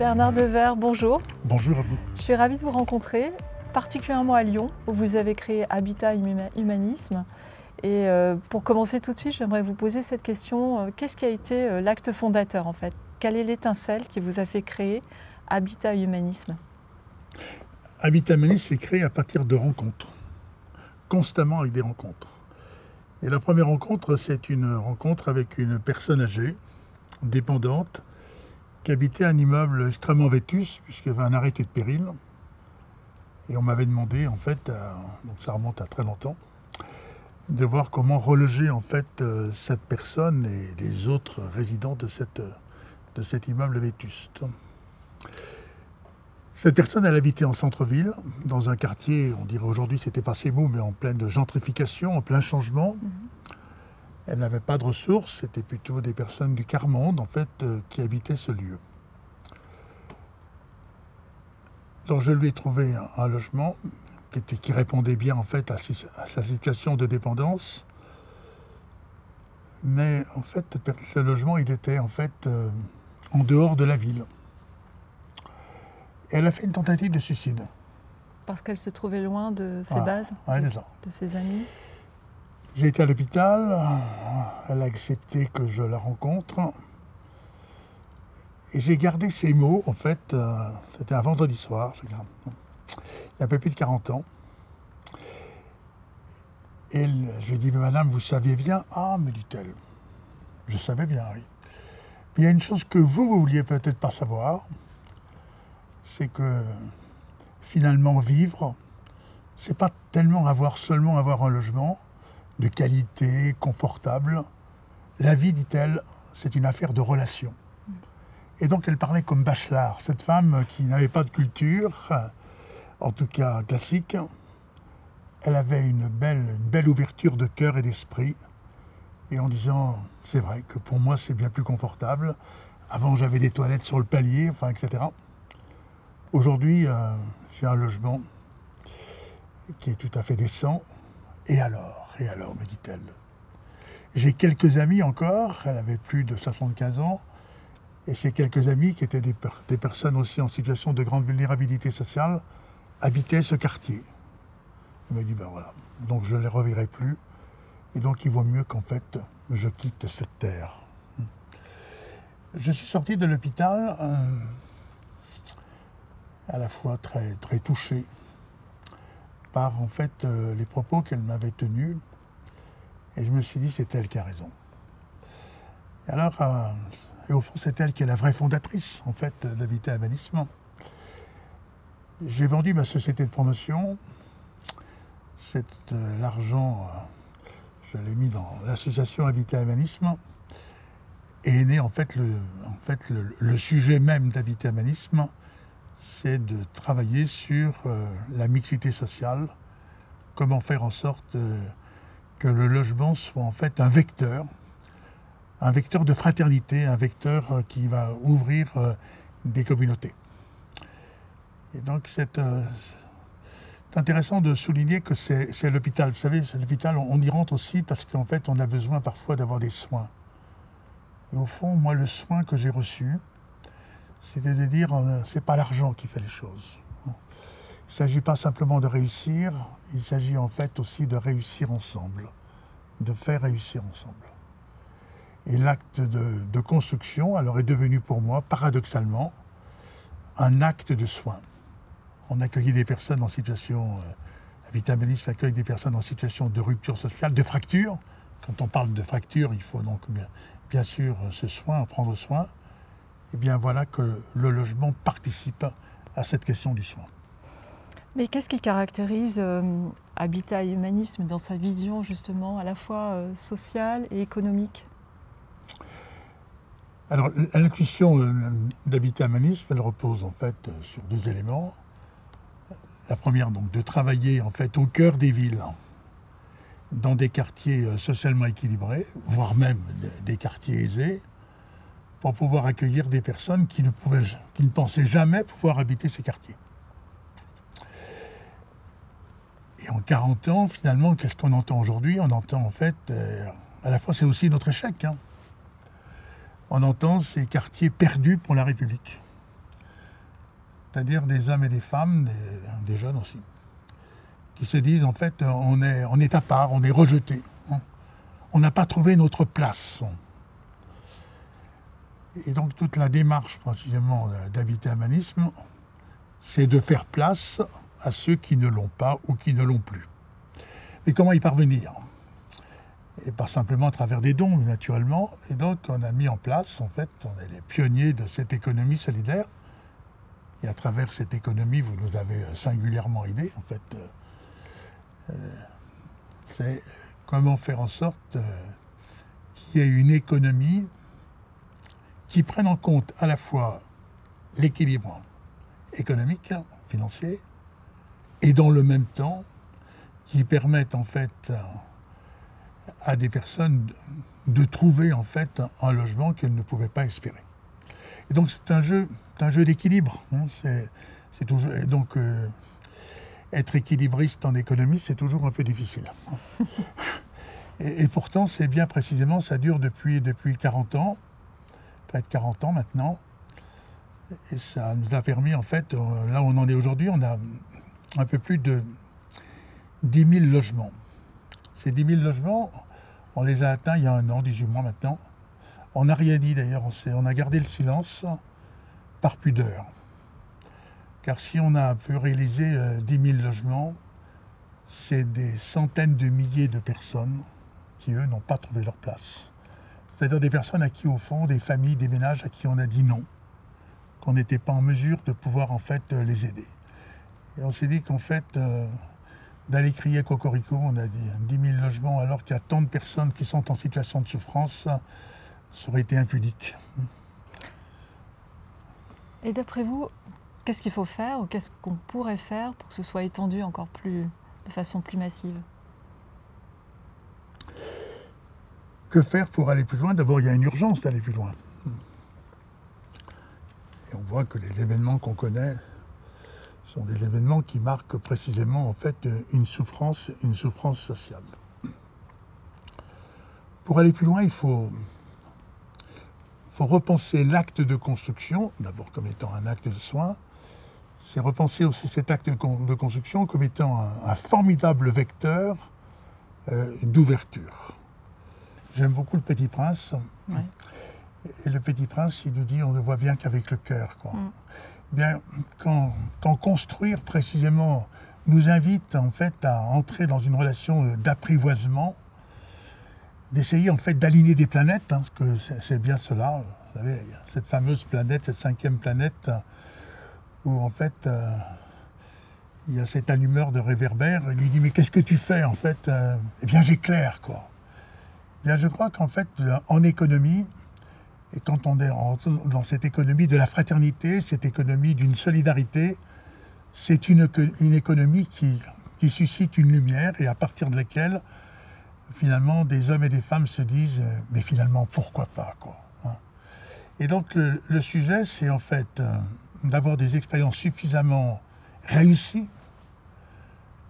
Bernard Devers, bonjour. Bonjour à vous. Je suis ravie de vous rencontrer, particulièrement à Lyon, où vous avez créé Habitat Humanisme. Et pour commencer tout de suite, j'aimerais vous poser cette question. Qu'est-ce qui a été l'acte fondateur en fait? Quelle est l'étincelle qui vous a fait créer Habitat Humanisme? Habitat Humanisme s'est créé à partir de rencontres, constamment avec des rencontres. Et la première rencontre, c'est une rencontre avec une personne âgée, dépendante, qui habitait un immeuble extrêmement vétuste, puisqu'il y avait un arrêté de péril. Et on m'avait demandé, en fait, donc ça remonte à très longtemps, de voir comment reloger en fait cette personne et les autres résidents de cet immeuble vétuste. Cette personne, elle habitait en centre-ville, dans un quartier, on dirait aujourd'hui, c'était pas ces mots, mais en pleine gentrification, en plein changement. Elle n'avait pas de ressources, c'était plutôt des personnes du quart-monde, en fait, qui habitaient ce lieu. Donc je lui ai trouvé un logement qui répondait bien, en fait, à sa situation de dépendance. Mais, en fait, ce logement, il était, en fait, en dehors de la ville. Et elle a fait une tentative de suicide. Parce qu'elle se trouvait loin de ses bases, de ses amis. J'ai été à l'hôpital, elle a accepté que je la rencontre. Et j'ai gardé ces mots, en fait, c'était un vendredi soir, il y a un peu plus de 40 ans. Et je lui ai dit, mais madame, vous saviez bien? Ah, me dit-elle. Je savais bien, oui. Il y a une chose que vous vouliez peut-être pas savoir, c'est que finalement vivre, c'est pas tellement seulement avoir un logement de qualité, confortable. La vie, dit-elle, c'est une affaire de relations. Et donc elle parlait comme Bachelard, cette femme qui n'avait pas de culture, en tout cas classique. Elle avait une belle ouverture de cœur et d'esprit. Et en disant, c'est vrai que pour moi c'est bien plus confortable. Avant j'avais des toilettes sur le palier, enfin, etc. Aujourd'hui, j'ai un logement qui est tout à fait décent. Et alors, me dit-elle. J'ai quelques amis encore, elle avait plus de 75 ans, et ces quelques amis qui étaient des personnes aussi en situation de grande vulnérabilité sociale, habitaient ce quartier. Elle me dit, ben voilà, donc je ne les reverrai plus, et donc il vaut mieux qu'en fait, je quitte cette terre. Je suis sorti de l'hôpital, à la fois très, très touché par en fait les propos qu'elle m'avait tenus, et je me suis dit c'est elle qui a raison. Et alors, et au fond c'est elle qui est la vraie fondatrice en fait d'Habitat Humanisme. J'ai vendu ma société de promotion, l'argent je l'ai mis dans l'association Habitat Humanisme, et est né en fait le sujet même d'Habitat Humanisme, c'est de travailler sur la mixité sociale, comment faire en sorte que le logement soit en fait un vecteur de fraternité, un vecteur qui va ouvrir des communautés. Et donc c'est intéressant de souligner que c'est l'hôpital. Vous savez, l'hôpital, on y rentre aussi parce qu'en fait on a besoin parfois d'avoir des soins. Et au fond, moi le soin que j'ai reçu, c'était de dire, c'est pas l'argent qui fait les choses. Il ne s'agit pas simplement de réussir, il s'agit en fait aussi de réussir ensemble, de faire réussir ensemble. Et l'acte de construction, alors est devenu pour moi, paradoxalement, un acte de soin. On accueillait des personnes en situation, Habitat Humanisme accueille des personnes en situation de rupture sociale, de fracture. Quand on parle de fracture, il faut donc bien sûr prendre soin. Et bien voilà que le logement participe à cette question du soin. Mais qu'est-ce qui caractérise Habitat Humanisme dans sa vision justement à la fois sociale et économique? Alors la question d'Habitat Humanisme, elle repose en fait sur deux éléments. La première donc de travailler en fait au cœur des villes, dans des quartiers socialement équilibrés, voire même des quartiers aisés, pour pouvoir accueillir des personnes qui ne pensaient jamais pouvoir habiter ces quartiers. Et en 40 ans, finalement, qu'est-ce qu'on entend aujourd'hui? On entend en fait, à la fois c'est aussi notre échec. On entend ces quartiers perdus pour la République. c'est-à-dire des hommes et des femmes, des jeunes aussi, qui se disent en fait on est à part, on est rejeté, hein. On n'a pas trouvé notre place. Et donc toute la démarche précisément d'Habitat Humanisme, c'est de faire place à ceux qui ne l'ont pas ou qui ne l'ont plus. Et comment y parvenir? Et pas simplement à travers des dons, naturellement. Et donc on a mis en place, en fait, on est les pionniers de cette économie solidaire. Et à travers cette économie, vous nous avez singulièrement aidé, en fait. C'est comment faire en sorte qu'il y ait une économie qui prenne en compte à la fois l'équilibre économique, financier, et dans le même temps, qui permette en fait à des personnes de trouver en fait un logement qu'elles ne pouvaient pas espérer. Et donc c'est un jeu d'équilibre, hein. C'est toujours, et donc être équilibriste en économie, c'est toujours un peu difficile. Et pourtant, c'est bien précisément, ça dure depuis 40 ans, près de 40 ans maintenant. Et ça nous a permis, en fait, là où on en est aujourd'hui, on a un peu plus de 10 000 logements. Ces 10 000 logements, on les a atteints il y a 1 an, 18 mois maintenant. On n'a rien dit d'ailleurs, on a gardé le silence par pudeur. Car si on a pu réaliser 10 000 logements, c'est des centaines de milliers de personnes qui, eux, n'ont pas trouvé leur place. C'est-à-dire des personnes à qui, au fond, des familles, des ménages à qui on a dit non, qu'on n'était pas en mesure de pouvoir, en fait, les aider. Et on s'est dit qu'en fait, d'aller crier cocorico, on a dit 10 000 logements alors qu'il y a tant de personnes qui sont en situation de souffrance, ça aurait été impudique. Et d'après vous, qu'est-ce qu'il faut faire ou qu'est-ce qu'on pourrait faire pour que ce soit étendu encore plus, de façon plus massive? Que faire pour aller plus loin? D'abord, il y a une urgence d'aller plus loin. Et on voit que les événements qu'on connaît sont des événements qui marquent précisément en fait une souffrance sociale. Pour aller plus loin, il faut repenser l'acte de construction, d'abord comme étant un acte de soin. C'est repenser aussi cet acte de construction comme étant un formidable vecteur d'ouverture. J'aime beaucoup Le Petit Prince. Ouais. Et Le Petit Prince, il nous dit, on ne voit bien qu'avec le cœur, quoi. Bien, quand construire précisément nous invite en fait à entrer dans une relation d'apprivoisement, d'essayer en fait d'aligner des planètes, hein, parce que c'est bien cela. Vous savez, il y a cette fameuse planète, cette 5e planète, où en fait il y a cet allumeur de réverbère. Il lui dit mais qu'est-ce que tu fais en fait? Eh bien j'éclaire, quoi. Eh bien je crois qu'en fait en économie, et quand on est dans cette économie de la fraternité, cette économie d'une solidarité, c'est une économie qui suscite une lumière et à partir de laquelle, finalement, des hommes et des femmes se disent « mais finalement, pourquoi pas ?» quoi, hein. Et donc, le sujet, c'est en fait d'avoir des expériences suffisamment réussies.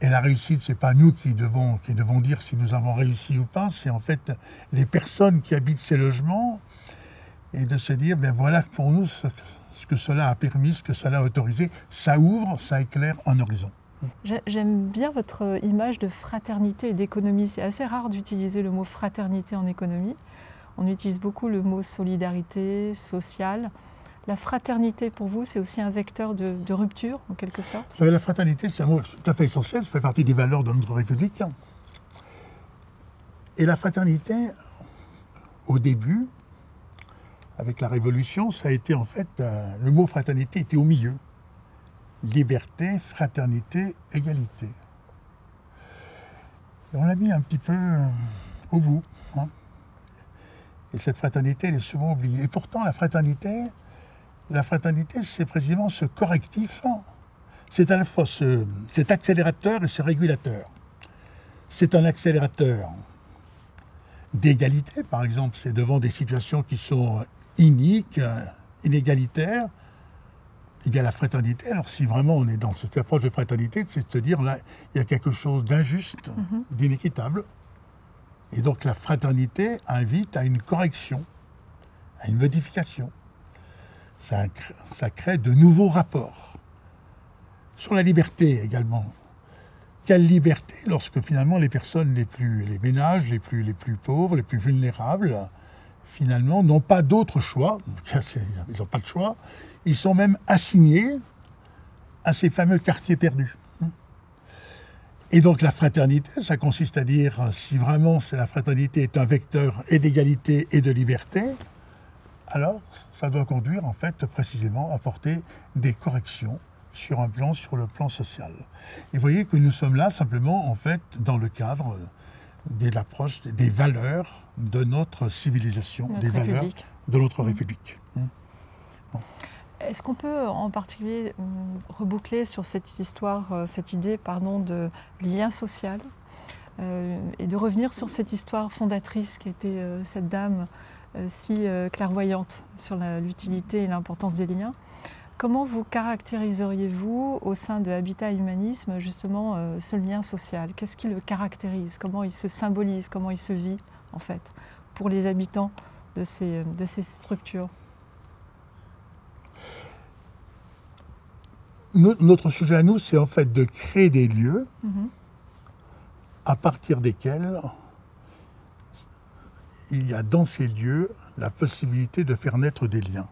Et la réussite, ce n'est pas nous qui devons dire si nous avons réussi ou pas, c'est en fait les personnes qui habitent ces logements, et de se dire, ben voilà pour nous ce que cela a permis, ce que cela a autorisé, ça ouvre, ça éclaire un horizon. J'aime bien votre image de fraternité et d'économie. C'est assez rare d'utiliser le mot fraternité en économie. On utilise beaucoup le mot solidarité, sociale. La fraternité, pour vous, c'est aussi un vecteur de rupture, en quelque sorte? La fraternité, c'est un mot tout à fait essentiel, ça fait partie des valeurs de notre République. Et la fraternité, au début, avec la Révolution, ça a été en fait, le mot fraternité était au milieu. Liberté, fraternité, égalité. Et on l'a mis un petit peu au bout, hein. Et cette fraternité, elle est souvent oubliée. Et pourtant, la fraternité, c'est précisément ce correctif, c'est à la fois cet accélérateur et ce régulateur. C'est un accélérateur d'égalité, par exemple, c'est devant des situations qui sont iniques, inégalitaires, eh bien la fraternité, alors si vraiment on est dans cette approche de fraternité, c'est de se dire là, il y a quelque chose d'injuste, d'inéquitable, et donc la fraternité invite à une correction, à une modification. Ça crée de nouveaux rapports. Sur la liberté également. Quelle liberté lorsque finalement les personnes les ménages les plus pauvres, les plus vulnérables, finalement n'ont pas d'autre choix, ils n'ont pas de choix, ils sont même assignés à ces fameux quartiers perdus. Et donc la fraternité, ça consiste à dire, si vraiment la fraternité est un vecteur et d'égalité et de liberté, alors ça doit conduire en fait précisément à porter des corrections sur le plan social. Et vous voyez que nous sommes là simplement en fait dans le cadre de l'approche des valeurs de notre civilisation, des valeurs de notre République. Est-ce qu'on peut en particulier reboucler sur cette histoire, cette idée de lien social et de revenir sur cette histoire fondatrice qui était cette dame si clairvoyante sur l'utilité et l'importance des liens? Comment vous caractériseriez-vous au sein de Habitat Humanisme justement ce lien social? Qu'est-ce qui le caractérise? Comment il se symbolise? Comment il se vit en fait pour les habitants de ces structures? Notre sujet à nous, c'est en fait de créer des lieux à partir desquels il y a dans ces lieux la possibilité de faire naître des liens.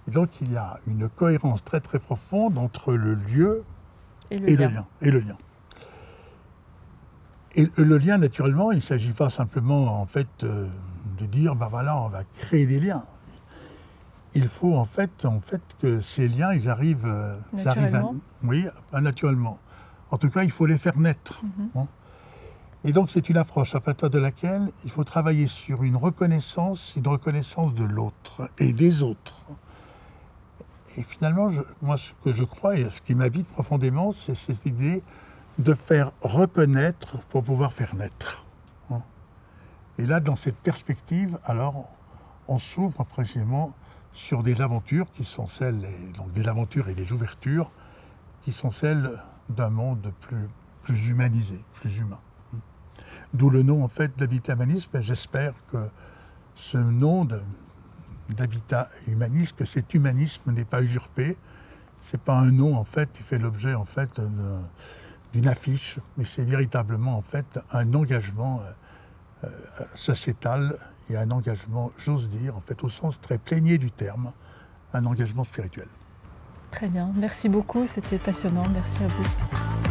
Et donc il y a une cohérence très très profonde entre le lieu et le lien. Et le lien, naturellement, il ne s'agit pas simplement en fait de dire ben voilà, on va créer des liens. Il faut en fait que ces liens, ils arrivent naturellement. En tout cas, il faut les faire naître. Et donc, c'est une approche à partir de laquelle il faut travailler sur une reconnaissance de l'autre et des autres. Et finalement, moi, ce que je crois et ce qui m'habite profondément, c'est cette idée de faire reconnaître pour pouvoir faire naître. Et là, dans cette perspective, alors, on s'ouvre précisément sur des aventures qui sont celles, donc des aventures et des ouvertures, qui sont celles d'un monde plus humanisé, plus humain. D'où le nom en fait d'Habitat Humanisme, et j'espère que ce nom d'Habitat Humanisme, que cet humanisme n'est pas usurpé, c'est pas un nom en fait qui fait l'objet en fait d'une affiche, mais c'est véritablement en fait un engagement sociétal et un engagement, j'ose dire, en fait, au sens très plénier du terme, un engagement spirituel. Très bien, merci beaucoup, c'était passionnant, merci à vous.